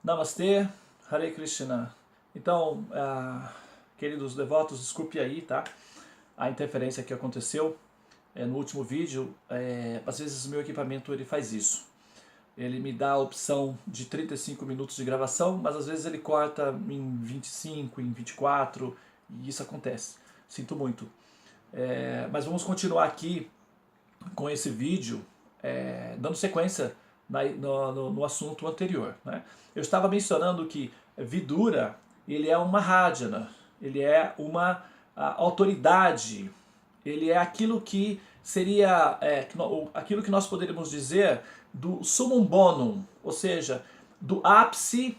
Namastê, Hare Krishna. Então, queridos devotos, desculpe aí, tá? A interferência que aconteceu no último vídeo. Às vezes o meu equipamento ele faz isso. Ele me dá a opção de 35 minutos de gravação, mas às vezes ele corta em 25, em 24, e isso acontece. Sinto muito. Mas vamos continuar aqui com esse vídeo, dando sequência no assunto anterior, né? Eu estava mencionando que Vidura, ele é uma Mahajana, ele é uma autoridade, ele é aquilo que seria, aquilo que nós poderíamos dizer do summum bonum, ou seja, do ápice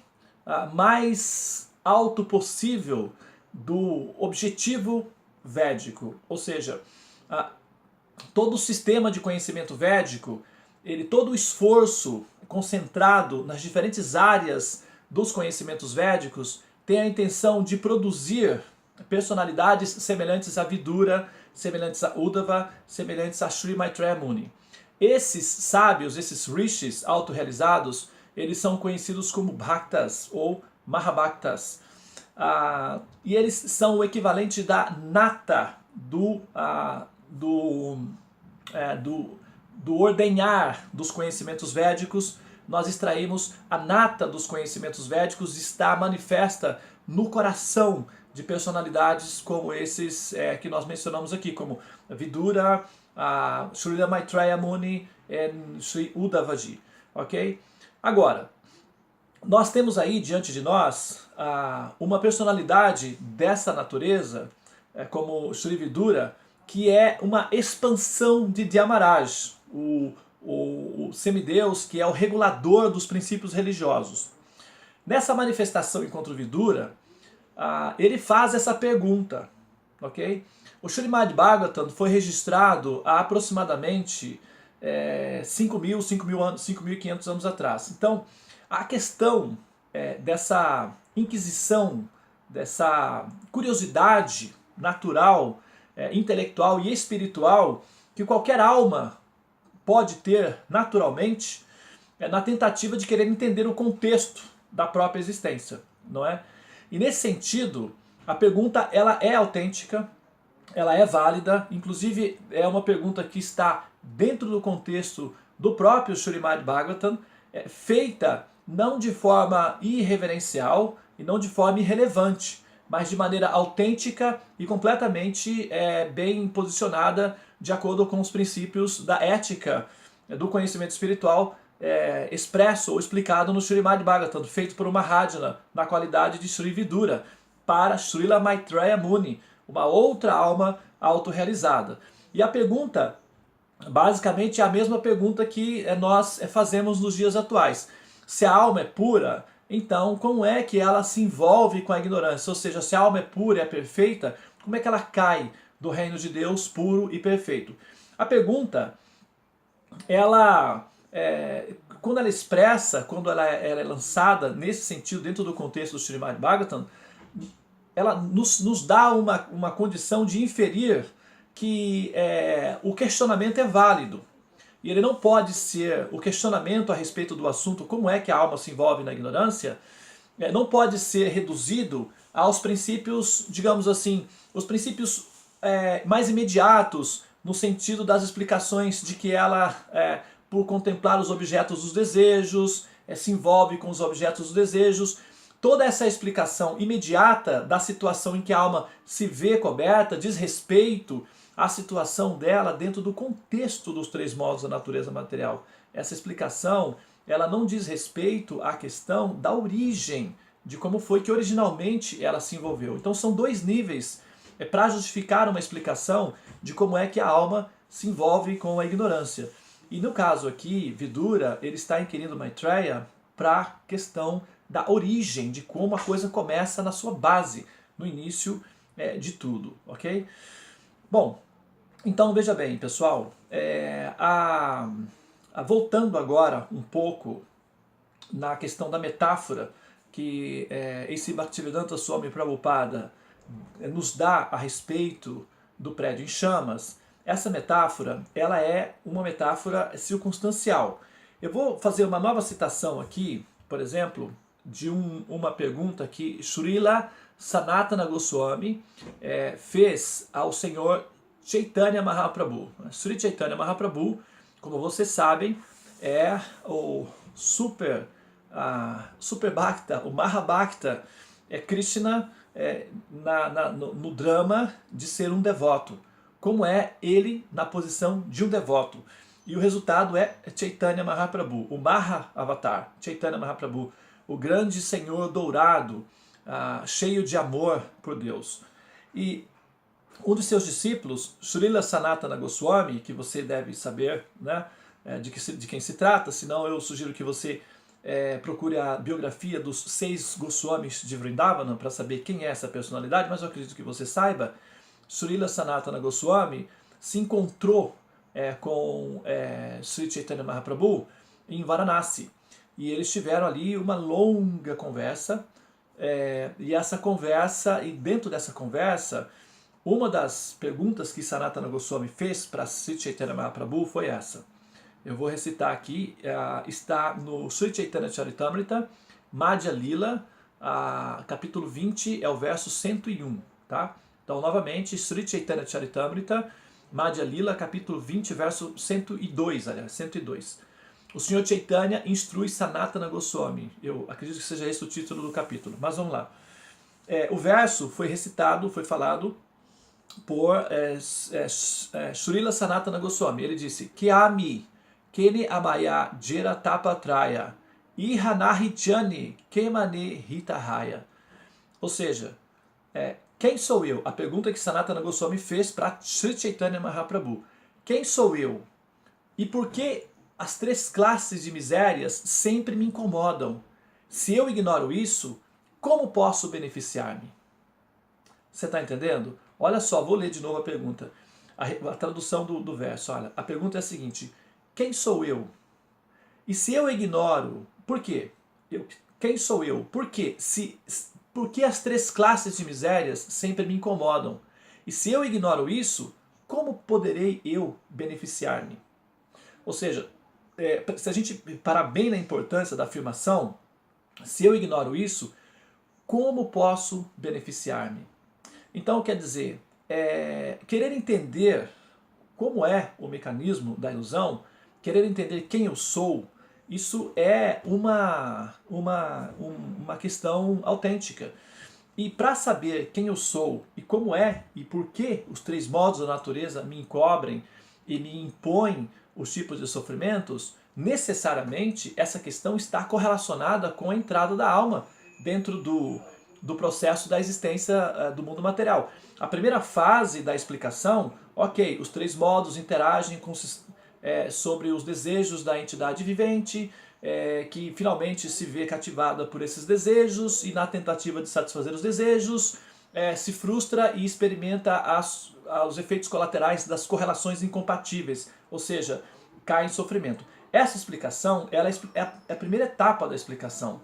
mais alto possível do objetivo védico, ou seja, todo o sistema de conhecimento védico, todo o esforço concentrado nas diferentes áreas dos conhecimentos védicos tem a intenção de produzir personalidades semelhantes a Vidura, semelhantes a Uddhava, semelhantes a Sri Maitreya Muni. Esses sábios, esses rishis autorrealizados, eles são conhecidos como Bhaktas ou Mahabhaktas. E eles são o equivalente da nata do ordenhar dos conhecimentos védicos. Nós extraímos a nata dos conhecimentos védicos, está manifesta no coração de personalidades como esses que nós mencionamos aqui, como Vidura, Srila Maitreya Muni e Sri Uddhavaji. Ok? Agora, nós temos aí diante de nós uma personalidade dessa natureza, como Sri Vidura, que é uma expansão de Dhyamaraja, o semideus que é o regulador dos princípios religiosos. Nessa manifestação encontro Vidura, ele faz essa pergunta, ok? O Srimad Bhagavatam foi registrado há aproximadamente 5.500 anos atrás. Então, a questão dessa inquisição, dessa curiosidade natural, intelectual e espiritual que qualquer alma pode ter naturalmente, na tentativa de querer entender o contexto da própria existência, não é? E nesse sentido, a pergunta ela é autêntica, ela é válida, inclusive é uma pergunta que está dentro do contexto do próprio Srimad Bhagavatam, feita não de forma irreverencial e não de forma irrelevante, mas de maneira autêntica e completamente bem posicionada de acordo com os princípios da ética do conhecimento espiritual expresso ou explicado no Srimad Bhagavatam, feito por uma Mahajana na qualidade de Sri Vidura, para Srila Maitreya Muni, uma outra alma autorrealizada. E a pergunta, basicamente, é a mesma pergunta que nós fazemos nos dias atuais. Se a alma é pura, então como é que ela se envolve com a ignorância? Ou seja, se a alma é pura e é perfeita, como é que ela cai do reino de Deus puro e perfeito? A pergunta, quando ela expressa, quando ela é lançada nesse sentido dentro do contexto do Srimad Bhagavatam, ela nos dá uma condição de inferir que o questionamento é válido. E ele não pode ser, o questionamento a respeito do assunto, como é que a alma se envolve na ignorância, não pode ser reduzido aos princípios, digamos assim, os princípios mais imediatos, no sentido das explicações de que ela, por contemplar os objetos dos desejos, se envolve com os objetos dos desejos. Toda essa explicação imediata da situação em que a alma se vê coberta diz respeito à situação dela dentro do contexto dos três modos da natureza material. Essa explicação, ela não diz respeito à questão da origem, de como foi que originalmente ela se envolveu. Então são dois níveis para justificar uma explicação de como é que a alma se envolve com a ignorância. E no caso aqui, Vidura, ele está inquirindo Maitreya para a questão da origem, de como a coisa começa na sua base, no início de tudo, ok? Bom, então veja bem, pessoal, voltando agora um pouco na questão da metáfora que esse Bhaktivedanta Swami Prabhupada nos dá a respeito do prédio em chamas, essa metáfora, ela é uma metáfora circunstancial. Eu vou fazer uma nova citação aqui, por exemplo, de uma pergunta que Srila Sanatana Goswami fez ao Senhor Chaitanya Mahaprabhu. Sri Chaitanya Mahaprabhu, como vocês sabem, é o Super Bhakta, o Mahabhakta, Krishna no drama de ser um devoto, como é ele na posição de um devoto. E o resultado é Chaitanya Mahaprabhu, o Maha Avatar, Chaitanya Mahaprabhu, o grande Senhor dourado, cheio de amor por Deus. E um dos seus discípulos, Srila Sanatana Goswami, que você deve saber, né, de quem se trata, senão eu sugiro que você procure a biografia dos 6 Goswamis de Vrindavana para saber quem é essa personalidade, mas eu acredito que você saiba. Srila Sanatana Goswami se encontrou com Sri Chaitanya Mahaprabhu em Varanasi, e eles tiveram ali uma longa conversa, e dentro dessa conversa, uma das perguntas que Sanatana Goswami fez para Sri Chaitanya Mahaprabhu foi essa. Eu vou recitar aqui, está no Sri Chaitanya Charitamrita, Madhya Lila, capítulo 20, é o verso 101, tá? Então, novamente, Sri Chaitanya Charitamrita, Madhya Lila, capítulo 20, verso 102, aliás, 102. O Senhor Chaitanya instrui Sanatana Goswami. Eu acredito que seja esse o título do capítulo, mas vamos lá. O verso foi recitado, foi falado por Srila Sanatana Goswami. Ele disse: Kyami, Kene Amaya Jera Tapatraya, Ihanahijani Kemane Hitahaya. Ou seja, quem sou eu? A pergunta que Sanatana Goswami fez para Sri Chaitanya Mahaprabhu. Quem sou eu? E por que as 3 classes de misérias sempre me incomodam? Se eu ignoro isso, como posso beneficiar-me? Você está entendendo? Olha só, vou ler de novo a pergunta. A tradução do verso. Olha, a pergunta é a seguinte: quem sou eu? E se eu ignoro, por quê? Quem sou eu? Por quê? Por que as 3 classes de misérias sempre me incomodam? E se eu ignoro isso, como poderei eu beneficiar-me? Ou seja, se a gente parar bem na importância da afirmação, se eu ignoro isso, como posso beneficiar-me? Então, quer dizer, querer entender como é o mecanismo da ilusão, querer entender quem eu sou, isso é uma questão autêntica. E para saber quem eu sou e como e por que os 3 modos da natureza me encobrem e me impõem os tipos de sofrimentos, necessariamente essa questão está correlacionada com a entrada da alma dentro do processo da existência do mundo material. A primeira fase da explicação, ok, os 3 modos interagem sobre os desejos da entidade vivente, que finalmente se vê cativada por esses desejos e na tentativa de satisfazer os desejos, se frustra e experimenta os efeitos colaterais das correlações incompatíveis, ou seja, cai em sofrimento. Essa explicação ela é a primeira etapa da explicação.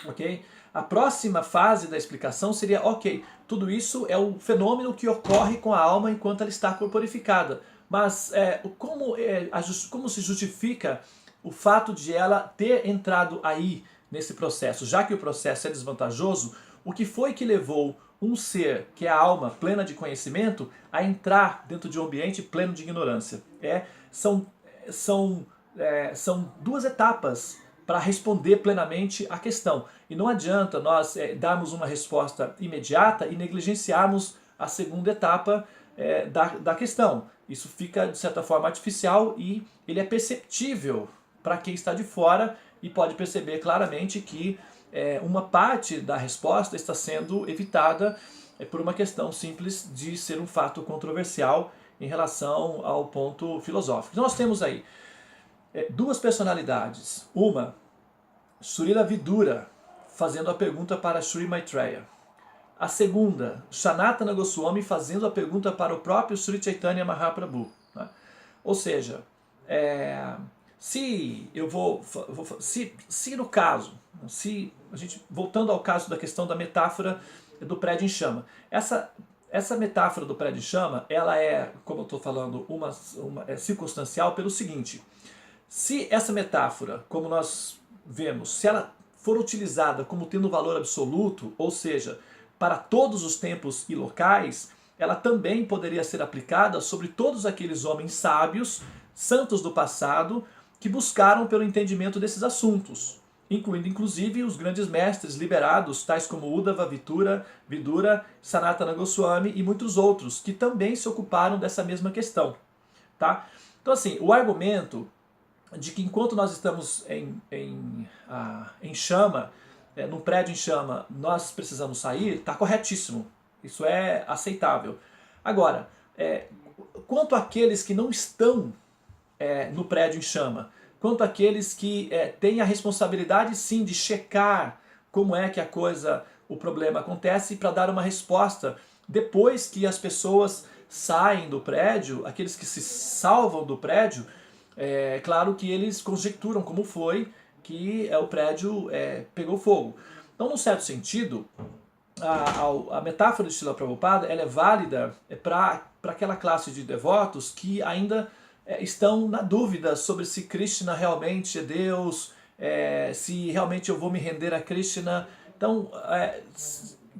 Okay? A próxima fase da explicação seria, ok, tudo isso é o fenômeno que ocorre com a alma enquanto ela está corporificada. Mas como se justifica o fato de ela ter entrado aí nesse processo? Já que o processo é desvantajoso, o que foi que levou um ser, que é a alma plena de conhecimento, a entrar dentro de um ambiente pleno de ignorância? São 2 etapas para responder plenamente a questão. E não adianta nós darmos uma resposta imediata e negligenciarmos a segunda etapa da questão. Isso fica, de certa forma, artificial e ele é perceptível para quem está de fora e pode perceber claramente que uma parte da resposta está sendo evitada por uma questão simples de ser um fato controversial em relação ao ponto filosófico. Então nós temos aí 2 personalidades. Uma, Srila Vidura, fazendo a pergunta para Sri Maitreya. A segunda, Sanatana Goswami, fazendo a pergunta para o próprio Sri Chaitanya Mahaprabhu. Né? Ou seja, se no caso, voltando ao caso da questão da metáfora do prédio em chama, essa metáfora do prédio em chama, ela é, como eu estou falando, circunstancial pelo seguinte: se essa metáfora, como nós vemos, se ela for utilizada como tendo valor absoluto, ou seja, para todos os tempos e locais, ela também poderia ser aplicada sobre todos aqueles homens sábios, santos do passado, que buscaram pelo entendimento desses assuntos, incluindo inclusive os grandes mestres liberados, tais como Uddhava, Vidura, Sanatana Goswami e muitos outros, que também se ocuparam dessa mesma questão. Tá? Então assim, o argumento de que enquanto nós estamos em chama, num prédio em chama, nós precisamos sair, está corretíssimo. Isso é aceitável. Agora, quanto àqueles que não estão no prédio em chama, quanto àqueles que têm a responsabilidade sim de checar como é que o problema acontece para dar uma resposta depois que as pessoas saem do prédio, aqueles que se salvam do prédio, claro que eles conjecturam como foi que o prédio pegou fogo. Então, num certo sentido, a metáfora de Srila Prabhupada ela é válida para aquela classe de devotos que ainda estão na dúvida sobre se Krishna realmente é Deus, se realmente eu vou me render a Krishna. Então,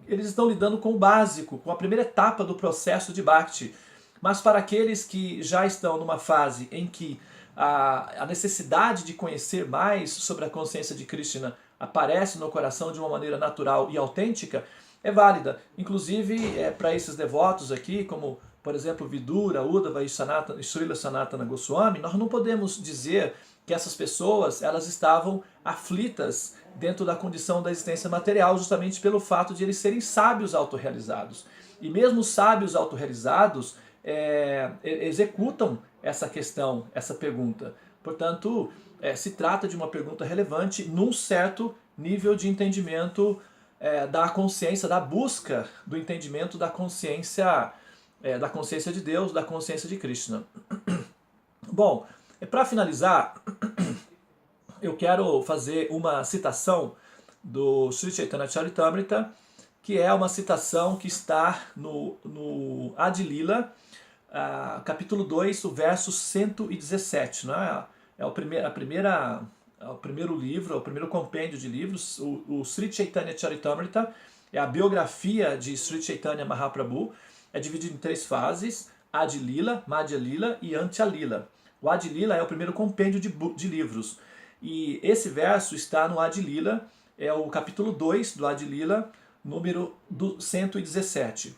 eles estão lidando com o básico, com a primeira etapa do processo de Bhakti. Mas para aqueles que já estão numa fase em que a necessidade de conhecer mais sobre a consciência de Krishna aparece no coração de uma maneira natural e autêntica, é válida. Inclusive, para esses devotos aqui, como, por exemplo, Vidura, Uddhava e Srila Sanatana Goswami, nós não podemos dizer que essas pessoas elas estavam aflitas dentro da condição da existência material, justamente pelo fato de eles serem sábios autorrealizados. E mesmo os sábios autorrealizados executam essa questão, essa pergunta. Portanto, se trata de uma pergunta relevante num certo nível de entendimento da consciência, da busca do entendimento da consciência de Deus, da consciência de Krishna. Bom, para finalizar, eu quero fazer uma citação do Sri Chaitanya Charitamrita, que é uma citação que está no Adi Lila, capítulo 2, o verso 117. Né? É o primeiro livro, é o primeiro compêndio de livros. O Sri Chaitanya Charitamrita é a biografia de Sri Chaitanya Mahaprabhu. É dividido em 3 fases: Adi Lila, Madhya Lila e Antya Lila. O Adi Lila é o primeiro compêndio de livros. E esse verso está no Adi Lila, é o capítulo 2 do Adi Lila, número 117.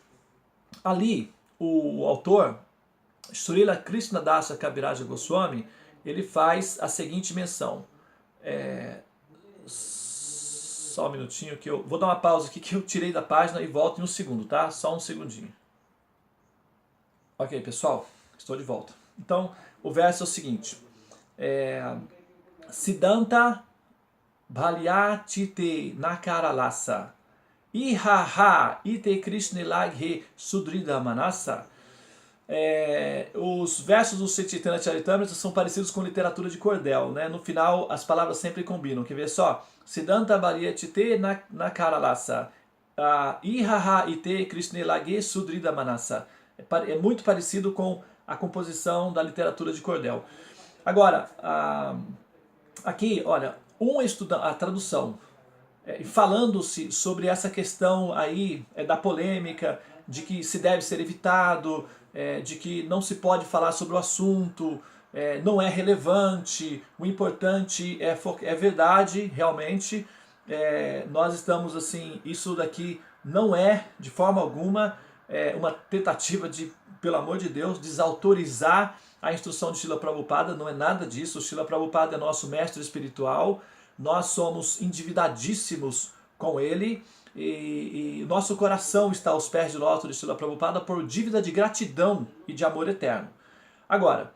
Ali, o autor, Srila Krishnadasa Kaviraja Goswami, ele faz a seguinte menção. Só um minutinho que eu vou dar uma pausa aqui que eu tirei da página e volto em um segundo, tá? Só um segundinho. Ok, pessoal, estou de volta. Então, o verso é o seguinte. Siddhanta bhalyatite nakaralasa ihaha ite krishnilaghe sudrida manasa. Os versos do Sri Chaitanya Charitamrita são parecidos com literatura de cordel, né? No final as palavras sempre combinam. Quer ver só? Siddhanta bhalyatite nakaralasa ihaha ite krishnilaghe sudrida manasa. É muito parecido com a composição da literatura de cordel. Agora, aqui, olha, a tradução, falando-se sobre essa questão aí da polêmica, de que se deve ser evitado, de que não se pode falar sobre o assunto, não é relevante, o importante é verdade, realmente. Nós estamos assim, isso daqui não é de forma alguma uma tentativa de, pelo amor de Deus, desautorizar a instrução de Srila Prabhupada, não é nada disso. O Srila Prabhupada é nosso mestre espiritual, nós somos endividadíssimos com ele e nosso coração está aos pés de lótus de Srila Prabhupada por dívida de gratidão e de amor eterno. Agora,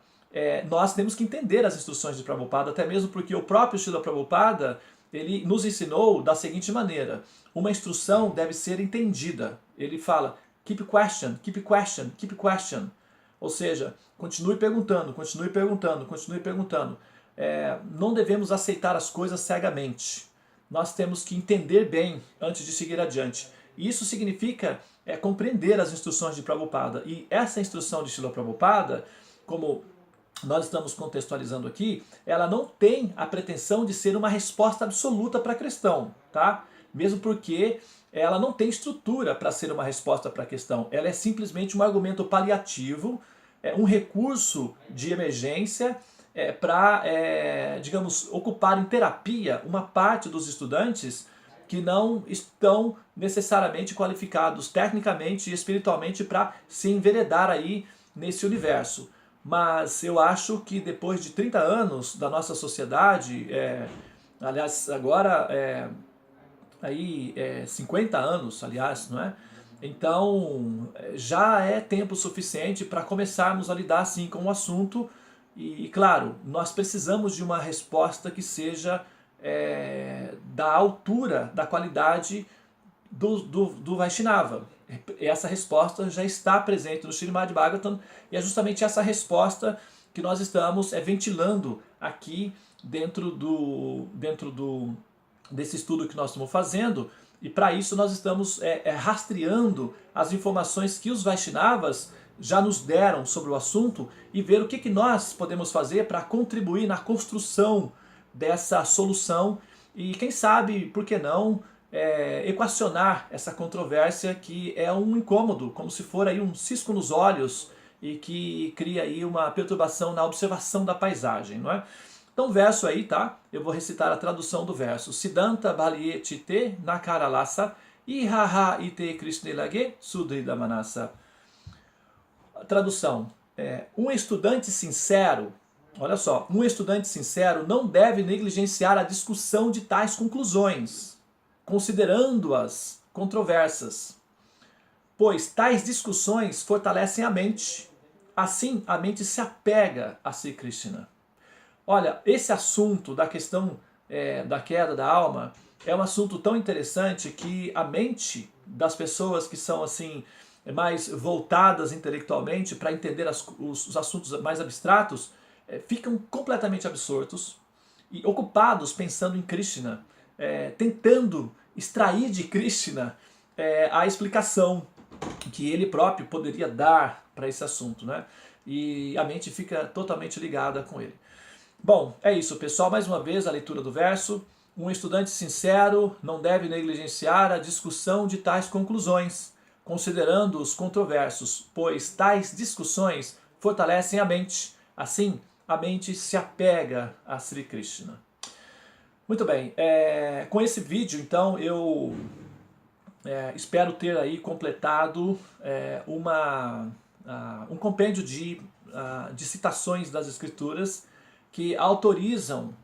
nós temos que entender as instruções de Prabhupada, até mesmo porque o próprio Srila Prabhupada ele nos ensinou da seguinte maneira: uma instrução deve ser entendida. Ele fala, keep question, keep question, keep question. Ou seja, continue perguntando, continue perguntando, continue perguntando. Não devemos aceitar as coisas cegamente. Nós temos que entender bem antes de seguir adiante. E isso significa compreender as instruções de Prabhupada. E essa instrução de Srila Prabhupada, como nós estamos contextualizando aqui, ela não tem a pretensão de ser uma resposta absoluta para a questão, tá? Mesmo porque ela não tem estrutura para ser uma resposta para a questão. Ela é simplesmente um argumento paliativo, um recurso de emergência para, digamos, ocupar em terapia uma parte dos estudantes que não estão necessariamente qualificados tecnicamente e espiritualmente para se enveredar aí nesse universo. Mas eu acho que depois de 30 anos da nossa sociedade, aliás, agora aí 50 anos, aliás, não é? Então já é tempo suficiente para começarmos a lidar assim com o assunto e claro, nós precisamos de uma resposta que seja da altura, da qualidade do Vaishnava. Essa resposta já está presente no Srimad Bhagavatam e é justamente essa resposta que nós estamos ventilando aqui dentro desse estudo que nós estamos fazendo, e para isso nós estamos rastreando as informações que os Vaishnavas já nos deram sobre o assunto e ver o que nós podemos fazer para contribuir na construção dessa solução e quem sabe, por que não, equacionar essa controvérsia que é um incômodo, como se for aí um cisco nos olhos e que cria aí uma perturbação na observação da paisagem, não é? Então o verso aí, tá? Eu vou recitar a tradução do verso. Siddhanta balye chitte nakaralasa ihaha ite krishnelage sudrida manasa. A tradução um estudante sincero, olha só, um estudante sincero não deve negligenciar a discussão de tais conclusões, considerando-as controversas, pois tais discussões fortalecem a mente. Assim, a mente se apega a Sri Krishna. Olha, esse assunto da questão da queda da alma é um assunto tão interessante que a mente das pessoas que são assim mais voltadas intelectualmente para entender os assuntos mais abstratos ficam completamente absortos e ocupados pensando em Krishna, tentando extrair de Krishna a explicação que ele próprio poderia dar para esse assunto, né? E a mente fica totalmente ligada com ele. Bom, é isso, pessoal. Mais uma vez a leitura do verso. Um estudante sincero não deve negligenciar a discussão de tais conclusões, considerando-os controversos, pois tais discussões fortalecem a mente. Assim, a mente se apega a Sri Krishna. Muito bem, com esse vídeo, então, eu espero ter aí completado um compêndio de citações das Escrituras que autorizam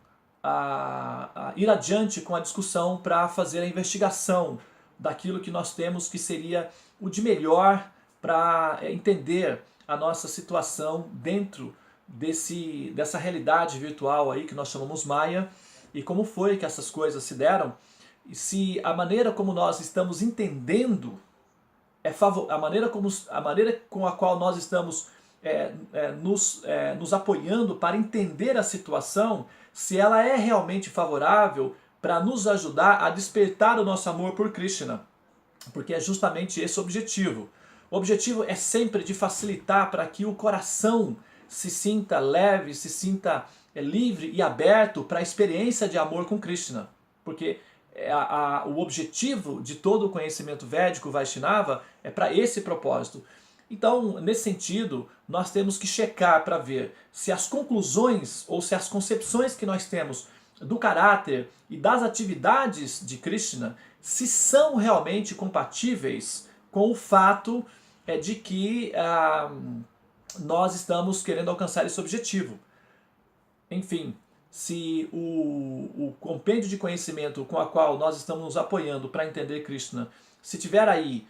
a ir adiante com a discussão para fazer a investigação daquilo que nós temos que seria o de melhor para entender a nossa situação dentro dessa realidade virtual aí que nós chamamos Maya e como foi que essas coisas se deram e se a maneira como nós estamos entendendo a maneira com a qual nós estamos nos apoiando para entender a situação, se ela é realmente favorável para nos ajudar a despertar o nosso amor por Krishna, porque é justamente esse o objetivo. O objetivo é sempre de facilitar para que o coração se sinta leve, se sinta livre e aberto para a experiência de amor com Krishna, porque o objetivo de todo o conhecimento védico Vaishnava é para esse propósito. Então, nesse sentido, nós temos que checar para ver se as conclusões ou se as concepções que nós temos do caráter e das atividades de Krishna se são realmente compatíveis com o fato de que nós estamos querendo alcançar esse objetivo. Enfim, se o compêndio de conhecimento com a qual nós estamos nos apoiando para entender Krishna, se tiver aí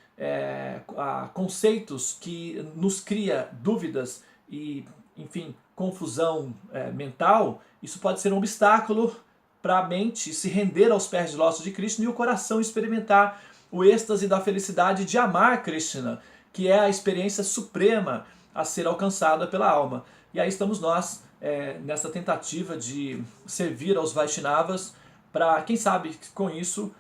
conceitos que nos cria dúvidas e, enfim, confusão mental, isso pode ser um obstáculo para a mente se render aos pés de lótus de Krishna e o coração experimentar o êxtase da felicidade de amar Krishna, que é a experiência suprema a ser alcançada pela alma. E aí estamos nós nessa tentativa de servir aos Vaishnavas para, quem sabe, com isso,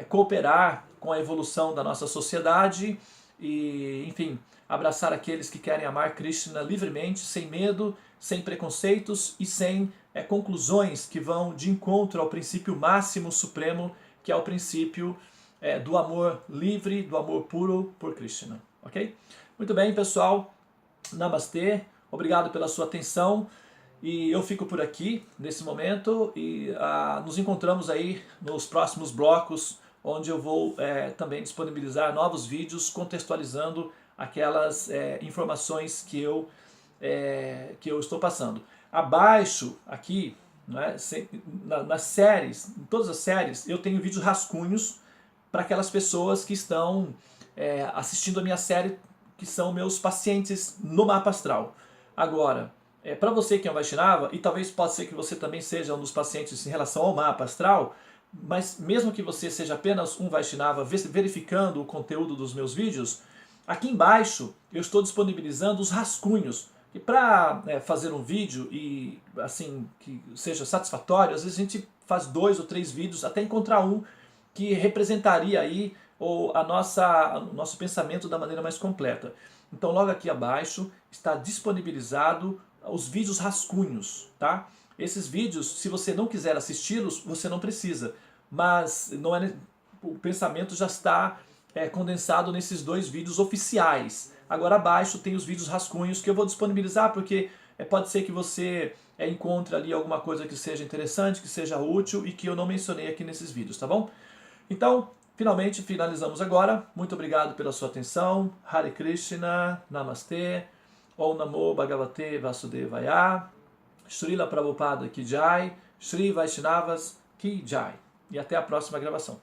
cooperar com a evolução da nossa sociedade e, enfim, abraçar aqueles que querem amar Krishna livremente, sem medo, sem preconceitos e sem conclusões que vão de encontro ao princípio máximo supremo, que é o princípio do amor livre, do amor puro por Krishna, ok? Muito bem, pessoal, Namastê, obrigado pela sua atenção e eu fico por aqui nesse momento e nos encontramos aí nos próximos blocos, onde eu vou também disponibilizar novos vídeos contextualizando aquelas informações que eu estou passando. Abaixo aqui, né, nas séries, em todas as séries, eu tenho vídeos rascunhos para aquelas pessoas que estão assistindo a minha série, que são meus pacientes no mapa astral. Agora, para você que é um Vaishnava, e talvez possa ser que você também seja um dos pacientes em relação ao mapa astral, mas mesmo que você seja apenas um Vaishnava verificando o conteúdo dos meus vídeos, aqui embaixo eu estou disponibilizando os rascunhos. E para fazer um vídeo e assim que seja satisfatório, às vezes a gente faz 2 ou 3 vídeos até encontrar um que representaria aí o nosso pensamento da maneira mais completa. Então logo aqui abaixo está disponibilizado os vídeos rascunhos, tá? Esses vídeos, se você não quiser assisti-los, você não precisa, mas o pensamento já está condensado nesses 2 vídeos oficiais. Agora abaixo tem os vídeos rascunhos que eu vou disponibilizar porque pode ser que você encontre ali alguma coisa que seja interessante, que seja útil e que eu não mencionei aqui nesses vídeos, tá bom? Então, finalmente finalizamos agora. Muito obrigado pela sua atenção. Hare Krishna, Namastê, Om Namo Bhagavate Vasudevaya, Srila Prabhupada Ki Jai, Shri Vaishnavas Ki Jai. E até a próxima gravação.